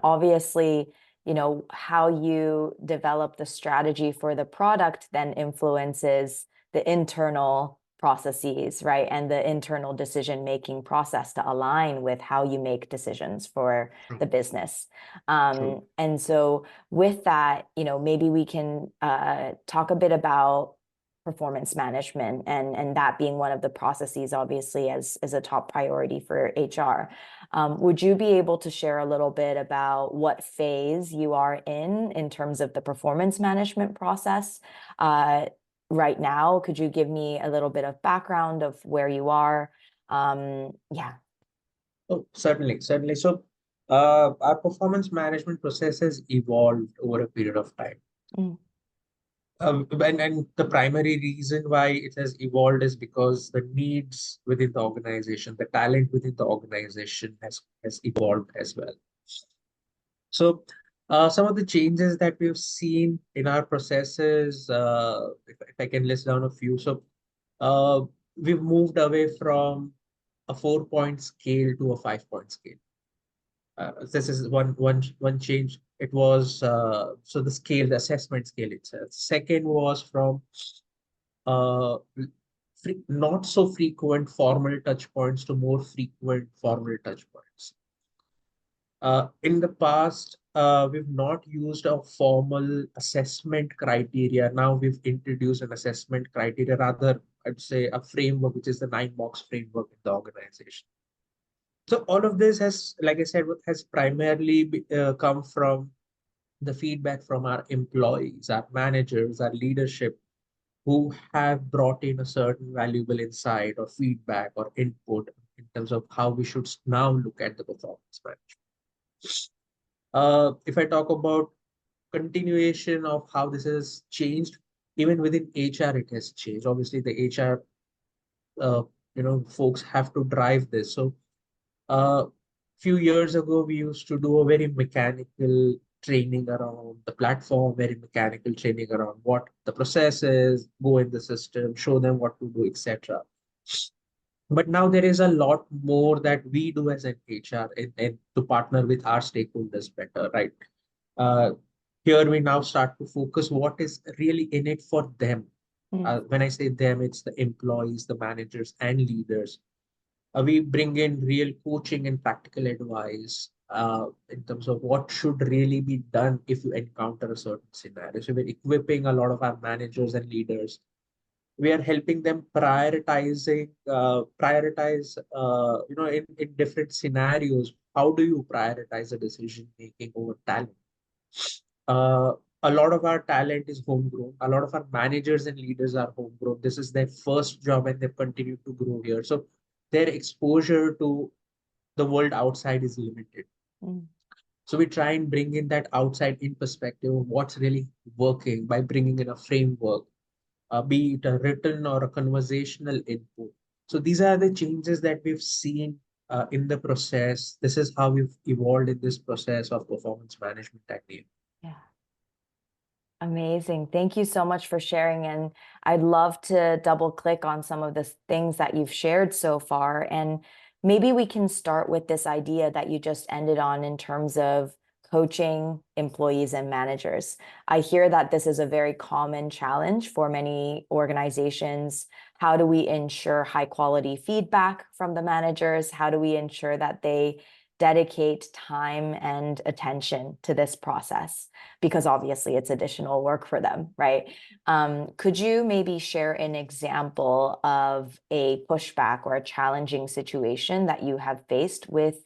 obviously, how you develop the strategy for the product then influences the internal processes, right? And the internal decision-making process to align with how you make decisions for the business. And so with that, maybe we can talk a bit about performance management and that being one of the processes, obviously, as a top priority for HR. Would you be able to share a little bit about what phase you are in terms of the performance management process right now? Could you give me a little bit of background of where you are? Yeah. Oh, certainly. So our performance management process has evolved over a period of time. And the primary reason why it has evolved is because the needs within the organization, the talent within the organization has evolved as well. So some of the changes that we've seen in our processes, if I can list down a few. So we've moved away from a 4-point scale to a 5-point scale. This is one change. It was so the assessment scale itself. Second was from not so frequent formal touch points to more frequent formal touch points. In the past, we've not used a formal assessment criteria. Now we've introduced an assessment criteria, rather, I'd say a framework, which is the 9-box framework in the organization. So all of this has, like I said, has primarily come from the feedback from our employees, our managers, our leadership, who have brought in a certain valuable insight or feedback or input in terms of how we should now look at the performance management. If I talk about continuation of how this has changed, even within HR, it has changed. Obviously, the HR, folks have to drive this. So few years ago, we used to do a very mechanical training around the platform, very mechanical training around what the process is, go in the system, show them what to do, etc. But now there is a lot more that we do as an HR and to partner with our stakeholders better, right? Here we now start to focus what is really in it for them. When I say them, it's the employees, the managers, and leaders. We bring in real coaching and practical advice in terms of what should really be done if you encounter a certain scenario. So we're equipping a lot of our managers and leaders. We are helping them prioritize, in different scenarios. How do you prioritize a decision making over talent? Uh, a lot of our talent is homegrown. A lot of our managers and leaders are homegrown. This is their first job and they continue to grow here. So their exposure to the world outside is limited. So we try and bring in that outside in perspective of what's really working by bringing in a framework, be it a written or a conversational input. So these are the changes that we've seen in the process. This is how we've evolved in this process of performance management at Nium. Yeah. Amazing. Thank you so much for sharing. And I'd love to double click on some of the things that you've shared so far. And maybe we can start with this idea that you just ended on in terms of coaching employees and managers. I hear that this is a very common challenge for many organizations. How do we ensure high quality feedback from the managers? How do we ensure that they dedicate time and attention to this process? Because obviously it's additional work for them, right? Could you maybe share an example of a pushback or a challenging situation that you have faced with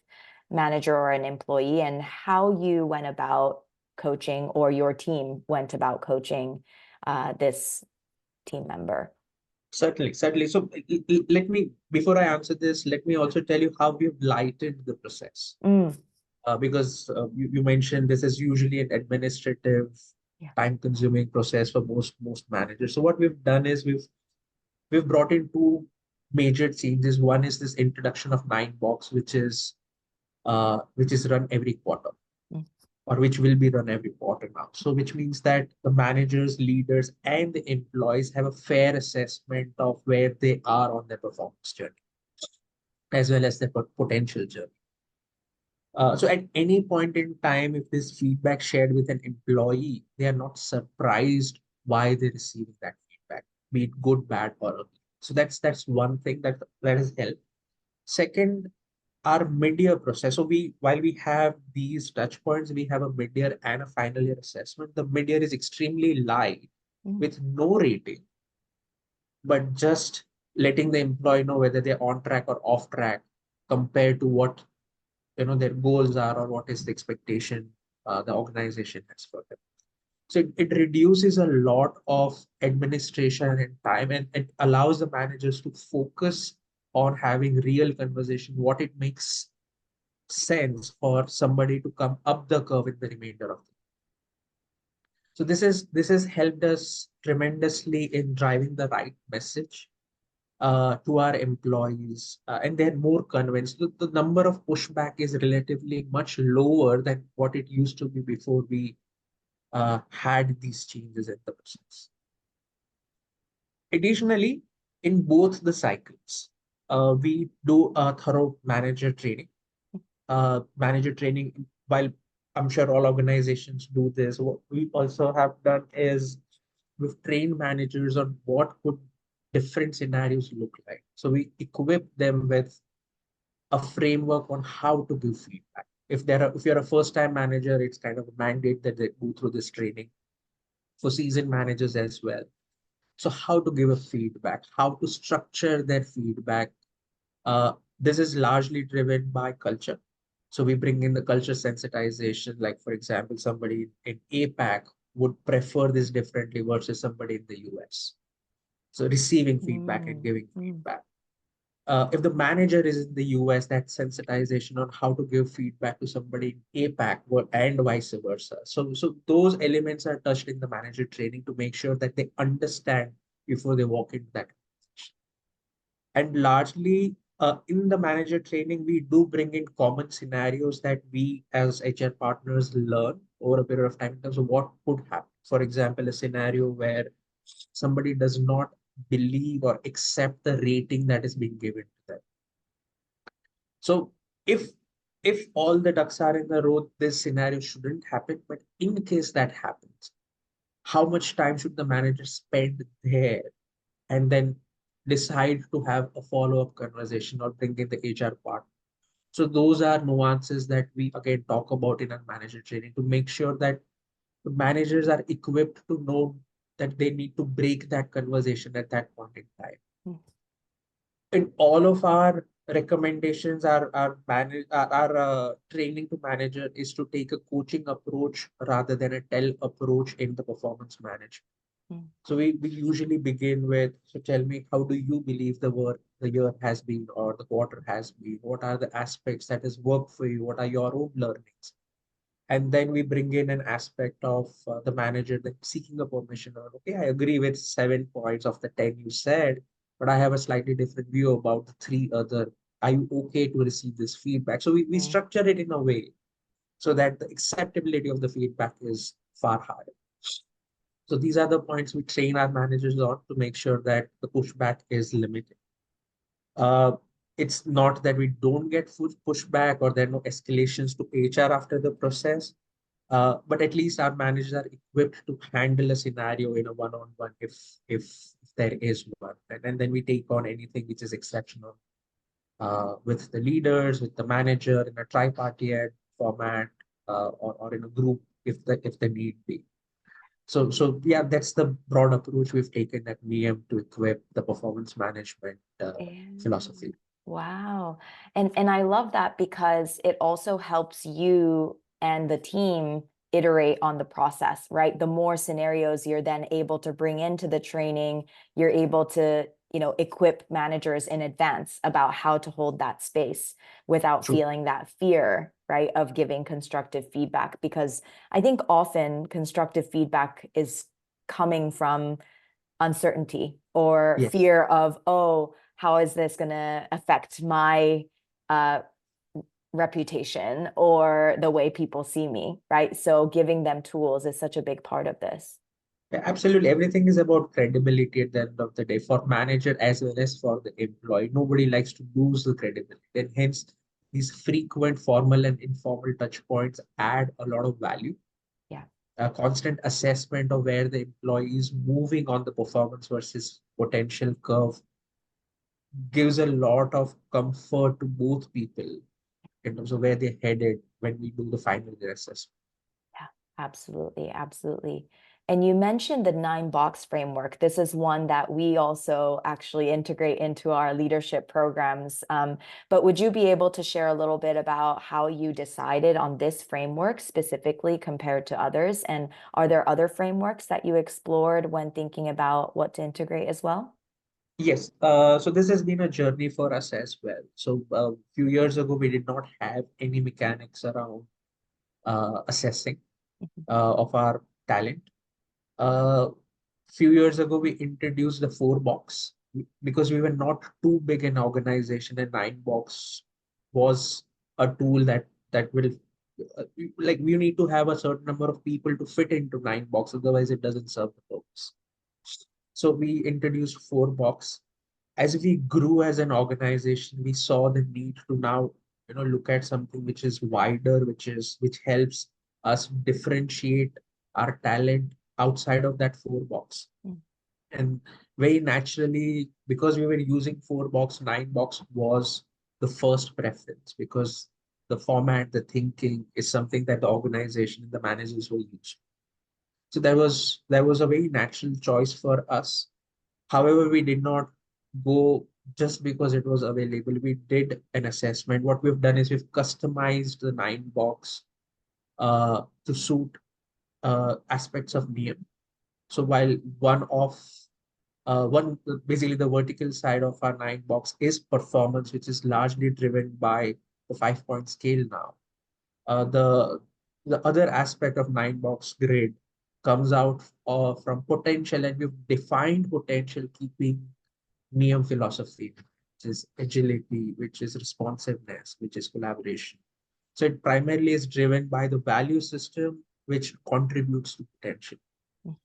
manager or an employee and how you went about coaching or your team went about coaching this team member? Certainly. So let me, before I answer this, let me also tell you how we've lightened the process. Because you mentioned this is usually an administrative, time-consuming process for most managers. So what we've done is we've brought in two major changes. One is this introduction of 9-box, which is run every quarter, or which will be run every quarter now. So which means that the managers, leaders, and the employees have a fair assessment of where they are on their performance journey, as well as their potential journey. So at any point in time, if this feedback shared with an employee, they are not surprised why they're receiving that feedback, be it good, bad, or ugly. So that's one thing that has helped. Second, our mid-year process. So while we have these touch points, we have a mid-year and a final year assessment. The mid-year is extremely light Mm. with no rating, but just letting the employee know whether they're on track or off track compared to what their goals are or what is the expectation the organization has for them. So it reduces a lot of administration and time, and it allows the managers to focus on having real conversation, what it makes sense for somebody to come up the curve in the remainder of the. So this has helped us tremendously in driving the right message to our employees, and they're more convinced. The number of pushback is relatively much lower than what it used to be before we had these changes in the process. Additionally, in both the cycles, we do a thorough manager training. Manager training, while I'm sure all organizations do this, what we also have done is we've trained managers on what could different scenarios look like. So we equip them with a framework on how to give feedback. If you're a first-time manager, it's kind of a mandate that they go through this training for seasoned managers as well. So how to give a feedback, how to structure their feedback. This is largely driven by culture. So we bring in the culture sensitization. Like, for example, somebody in APAC would prefer this differently versus somebody in the US. So receiving feedback and Mm. giving Mm. feedback. If the manager is in the US, that sensitization on how to give feedback to somebody in APAC and vice versa. So those elements are touched in the manager training to make sure that they understand before they walk into that. And largely in the manager training, we do bring in common scenarios that we as HR partners learn over a period of time in terms of what could happen. For example, a scenario where somebody does not believe or accept the rating that is being given to them. So if if all the ducks are in the row, this scenario shouldn't happen. But in case that happens, how much time should the manager spend there and then decide to have a follow-up conversation or bring in the HR part? So those are nuances that we again talk about in our manager training to make sure that the managers are equipped to know that they need to break that conversation at that point in time. Mm. In all of our recommendations, our training to manager is to take a coaching approach rather than a tell approach in the performance management. Mm. So we usually begin with, so tell me, how do you believe the year has been or the quarter has been? What are the aspects that has worked for you? What are your own learnings? And then we bring in an aspect of the manager that seeking a permission on, okay, I agree with 7 points of the 10 you said, but I have a slightly different view about the three other. Are you okay to receive this feedback? So we Mm. structure it in a way so that the acceptability of the feedback is far higher. So these are the points we train our managers on to make sure that the pushback is limited. Uh, it's not that we don't get pushback or there are no escalations to HR after the process, but at least our managers are equipped to handle a scenario in a one-on-one if there is one, and then we take on anything which is exceptional with the leaders, with the manager in a tripartite format, or in a group if the need be. So yeah, that's the broad approach we've taken at Nium to equip the performance management And philosophy. wow. And I love that because it also helps you and the team iterate on the process, right? The more scenarios you're then able to bring into the training, you're able to, equip managers in advance about how to hold that space without True. feeling that fear, right, of giving constructive feedback. Because I think often constructive feedback is coming from uncertainty or Yes. fear of, oh, how is this going to affect my uh, reputation or the way people see me, right? So giving them tools is such a big part of this. Yeah, absolutely. Everything is about credibility at the end of the day for manager as well as for the employee. Nobody likes to lose the credibility. And hence, these frequent formal and informal touch points add a lot of value. Yeah. A constant assessment of where the employee is moving on the performance versus potential curve gives a lot of comfort to both people in terms of where they're headed when we do the final year assessment. Yeah, absolutely, absolutely. And you mentioned the 9 box framework. This is one that we also actually integrate into our leadership programs. But would you be able to share a little bit about how you decided on this framework specifically compared to others? And are there other frameworks that you explored when thinking about what to integrate as well? Yes, so this has been a journey for us as well. So a few years ago, we did not have any mechanics around assessing Mhm. of our talent. Uh, few years ago, we introduced the 4 box because we were not too big an organization, and 9 box was a tool that will like we need to have a certain number of people to fit into 9 box, otherwise it doesn't serve the purpose. So we introduced 4 box. As we grew as an organization, we saw the need to now, look at something which is wider, which helps us differentiate our talent outside of that 4 box. Mm. And very naturally, because we were using 4 box, 9 box was the first preference because the format, the thinking is something that the organization and the managers will use. So that was a very natural choice for us. However, we did not go just because it was available. We did an assessment. What we've done is we've customized the 9 box to suit aspects of Nium. So while one basically the vertical side of our 9 box is performance, which is largely driven by the 5 point scale now. The other aspect of 9 box grid comes out from potential, and we've defined potential keeping Nium philosophy, which is agility, which is responsiveness, which is collaboration. So it primarily is driven by the value system, which contributes to potential. Mhm.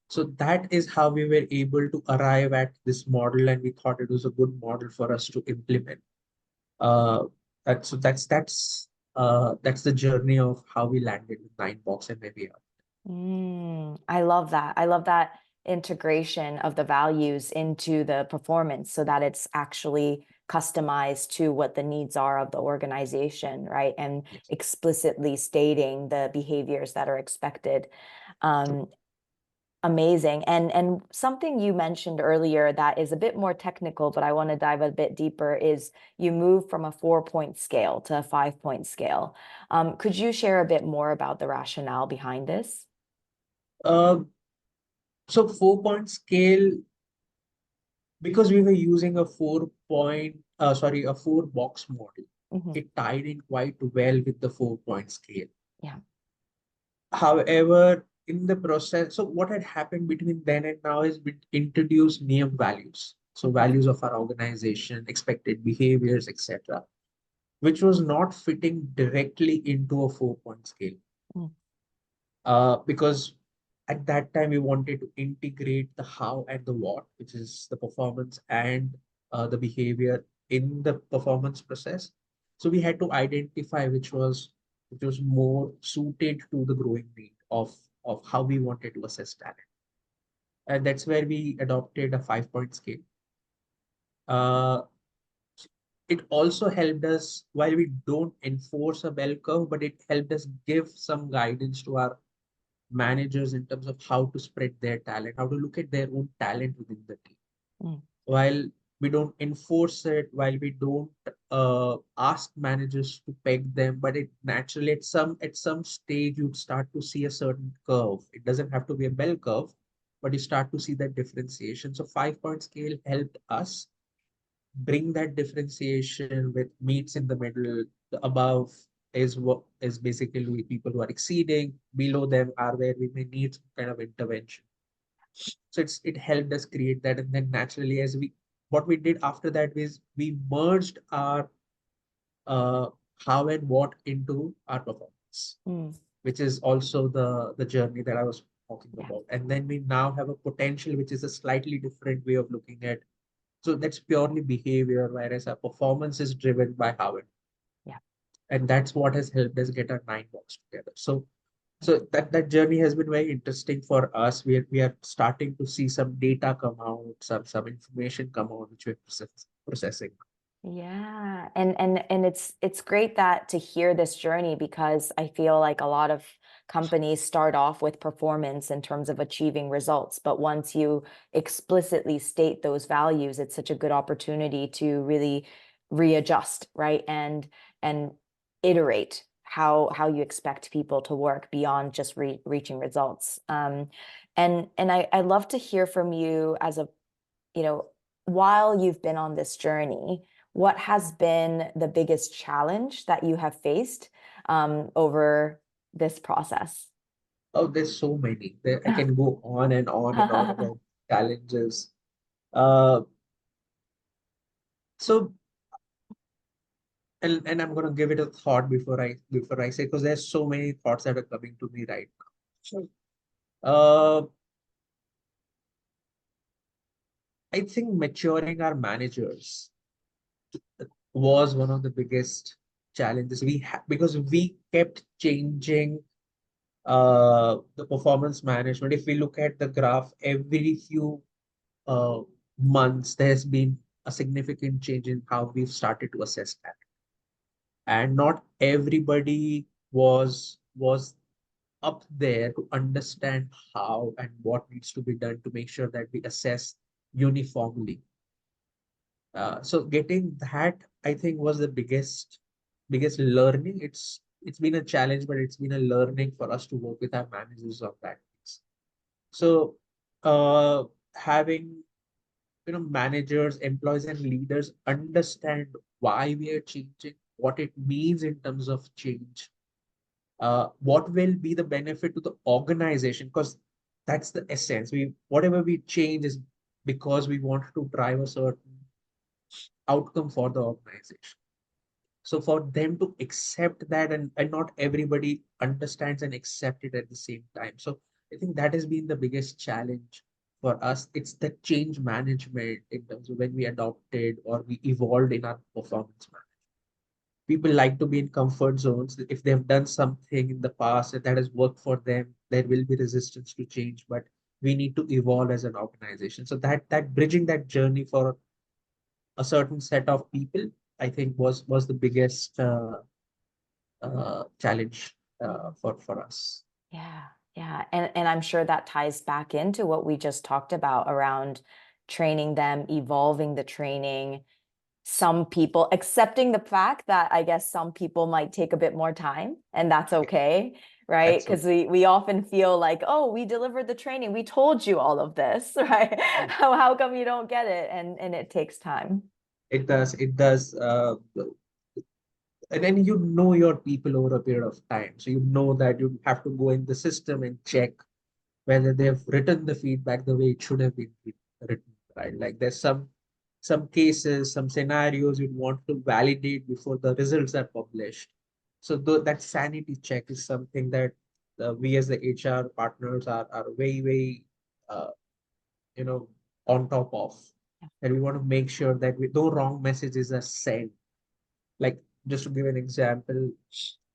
So that is how we were able to arrive at this model, and we thought it was a good model for us to implement. Uh, that's the journey of how we landed with 9 box and where we are. I love that. I love that integration of the values into the performance so that it's actually customized to what the needs are of the organization, right? And Yes. explicitly stating the behaviors that are expected. True. Um, Amazing. And something you mentioned earlier that is a bit more technical, but I want to dive a bit deeper is you move from a 4 point scale to a 5 point scale. Could you share a bit more about the rationale behind this? Uh, so 4 point scale, because we were using a 4 box model, Mhm. it tied in quite well with the 4 point scale. Yeah. However, in the process, so what had happened between then and now is we introduced Nium values. So Mhm. values of our organization, expected behaviors, etc., which was not fitting directly into a 4 point scale. Mm. Because at that time we wanted to integrate the how and the what, which is the performance and the behavior in the performance process. So we had to identify which was more suited to the growing need of how we wanted to assess talent. And that's where we adopted a 5 point scale. Uh, it also helped us while we don't enforce a bell curve, but it helped us give some guidance to our managers in terms of how to spread their talent, how to look at their own talent within the team. Mm. While we don't enforce it, while we don't ask managers to peg them, but it naturally at some stage you'd start to see a certain curve. It doesn't have to be a bell curve, but you start to see that differentiation. So 5 point scale helped us bring that differentiation with meets in the middle. The above is what is basically people who are exceeding, below them are where we may need some kind of intervention. So it helped us create that. And then naturally, as we what we did after that is we merged our uh, how and what into our performance, Mm. which is also the journey that I was talking Yeah. about. And then we now have a potential, which is a slightly different way of looking at. So that's purely behavior, whereas our performance is driven by how it. And that's what has helped us get our 9 box together. So that journey has been very interesting for us. We are starting to see some data come out, some information come out, which we're processing. Yeah. And it's great that to hear this journey because I feel like a lot of companies start off with performance in terms of achieving results, but once you explicitly state those values, it's such a good opportunity to really readjust, right? And iterate how you expect people to work beyond just reaching results. And I love to hear from you as a, you know, while you've been on this journey, what has been the biggest challenge that you have faced over this process? Oh, there's so many. I can go on and on and on about challenges. Uh, so and I'm gonna give it a thought before I say, because there's so many thoughts that are coming to me right now. Sure. I think maturing our managers was one of the biggest challenges we had, because we kept changing the performance management. If we look at the graph, every few uh, months, there's been a significant change in how we've started to assess that. And not everybody was up there to understand how and what needs to be done to make sure that we assess uniformly. So getting that, I think, was the biggest learning. It's been a challenge, but it's been a learning for us to work with our managers on that piece. So uh, having managers, employees, and leaders understand why we are changing, what it means in terms of change, what will be the benefit to the organization, because that's the essence. Whatever we change is because we want to drive a certain outcome for the organization. So for them to accept that, and not everybody understands and accept it at the same time. So I think that has been the biggest challenge for us. It's the change management in terms of when we adopted or we evolved in our performance management. People like to be in comfort zones. If they've done something in the past that has worked for them, there will be resistance to change, but we need to evolve as an organization. So that bridging that journey for a certain set of people, I think was the biggest challenge for us. Yeah, yeah. And I'm sure that ties back into what we just talked about around training them, evolving the training, some people accepting the fact that I guess some people might take a bit more time, and that's okay, right? That's so Because we often feel like, oh, we delivered the training, we told you all of this, right? How come you don't get it? And it takes time. it does. And then your people over a period of time. So you know that you have to go in the system and check whether they've written the feedback the way it should have been written, right? Like there's some cases, some scenarios you'd want to validate before the results are published. So that sanity check is something that we as the HR partners are very uh, you know on top of, and we want to make sure that no wrong messages are sent. Like, just to give an example,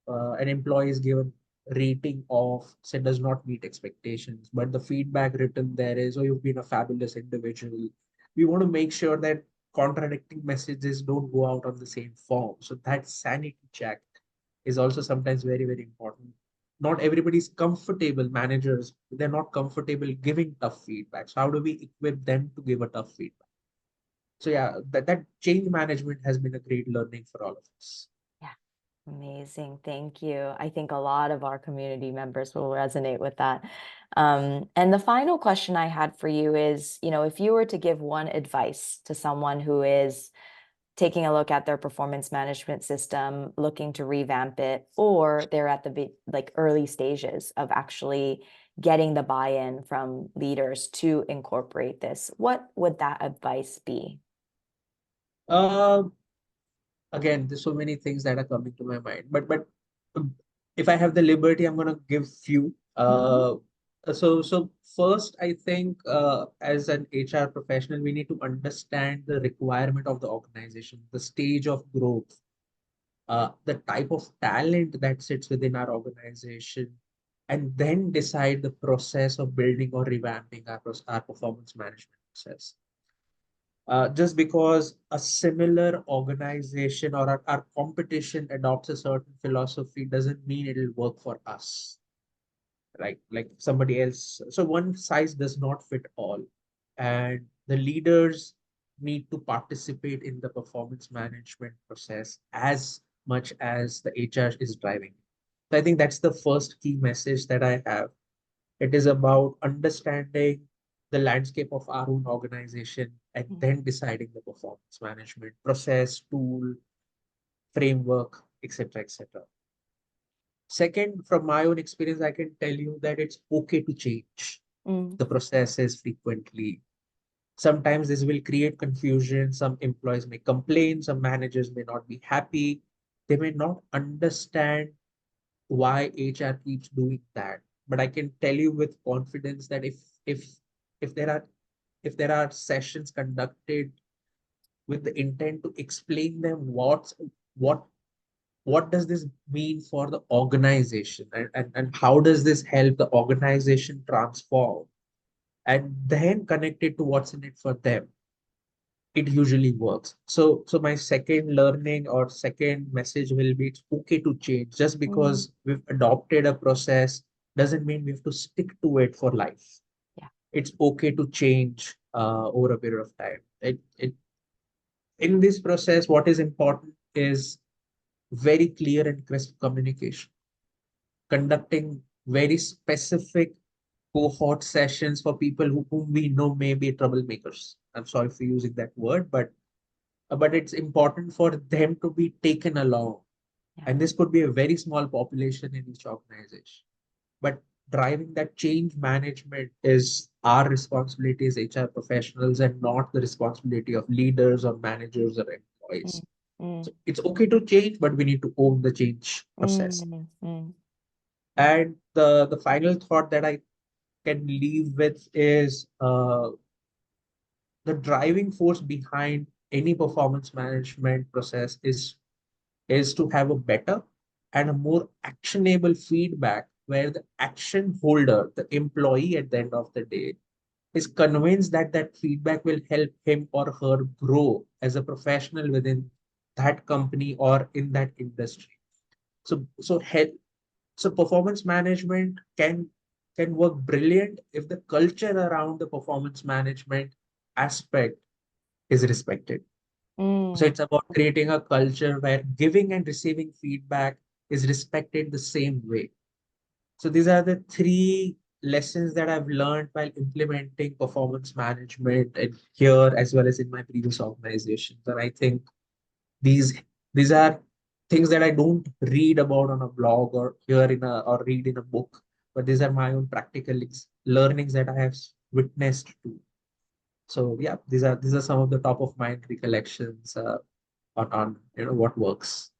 an employee is given rating of, say, does not meet expectations, but the feedback written there is, oh, you've been a fabulous individual. We want to make sure that contradicting messages don't go out on the same form. So that sanity check is also sometimes very important. Not everybody's comfortable, managers, they're not comfortable giving tough feedback. So how do we equip them to give a tough feedback? So yeah, that change management has been a great learning for all of us. Yeah. Amazing. Thank you. I think a lot of our community members will resonate with that. And the final question I had for you is, if you were to give one advice to someone who is taking a look at their performance management system, looking to revamp it, or they're at the like early stages of actually getting the buy-in from leaders to incorporate this, what would that advice be? Uh, Again, there's so many things that are coming to my mind, but if I have the liberty, I'm gonna give few. Mhm. So first, I think as an HR professional, we need to understand the requirement of the organization, the stage of growth. the type of talent that sits within our organization, and then decide the process of building or revamping our performance management process. Just because a similar organization or our competition adopts a certain philosophy doesn't mean it'll work for us, right? Like somebody else. So one size does not fit all. And the leaders need to participate in the performance management process as much as the HR is driving. So I think that's the first key message that I have. It is about understanding the landscape of our own organization and Mm. then deciding the performance management process, tool, framework, etc., etc. Second, from my own experience, I can tell you that it's okay to change Mm. the processes frequently. Sometimes this will create confusion. Some employees may complain, some managers may not be happy. They may not understand why HR keeps doing that. But I can tell you with confidence that if if there are if there are sessions conducted with the intent to explain them what what does this mean for the organization, and how does this help the organization transform, and then connect it to what's in it for them, it usually works. So my second learning or second message will be, it's okay to change. Just Mm. because we've adopted a process doesn't mean we have to stick to it for life. Yeah. It's okay to change over a period of time. In this process, what is important is very clear and crisp communication, conducting very specific cohort sessions for people whom we know may be troublemakers. I'm sorry for using that word, but it's important for them to be taken along. Yeah. And this could be a very small population in each organization. But driving that change management is our responsibility as HR professionals and not the responsibility of leaders or managers or Mm. employees. Mm. So it's okay to change, but we need to own the change process. Mm. Mm. And the final thought that I can leave with is the driving force behind any performance management process is to have a better and a more actionable feedback where the action holder, the employee at the end of the day, is convinced that that feedback will help him or her grow as a professional within that company or in that industry. So performance management can work brilliant if the culture around the performance management aspect is respected. So Mm. it's about creating a culture where giving and receiving feedback is respected the same way. So these are the three lessons that I've learned while implementing performance management and here as well as in my previous organizations. And I think these these are things that I don't read about on a blog or hear in a or read in a book, but these are my own practical learnings that I have witnessed too. So yeah, these are some of the top of mind recollections on what works.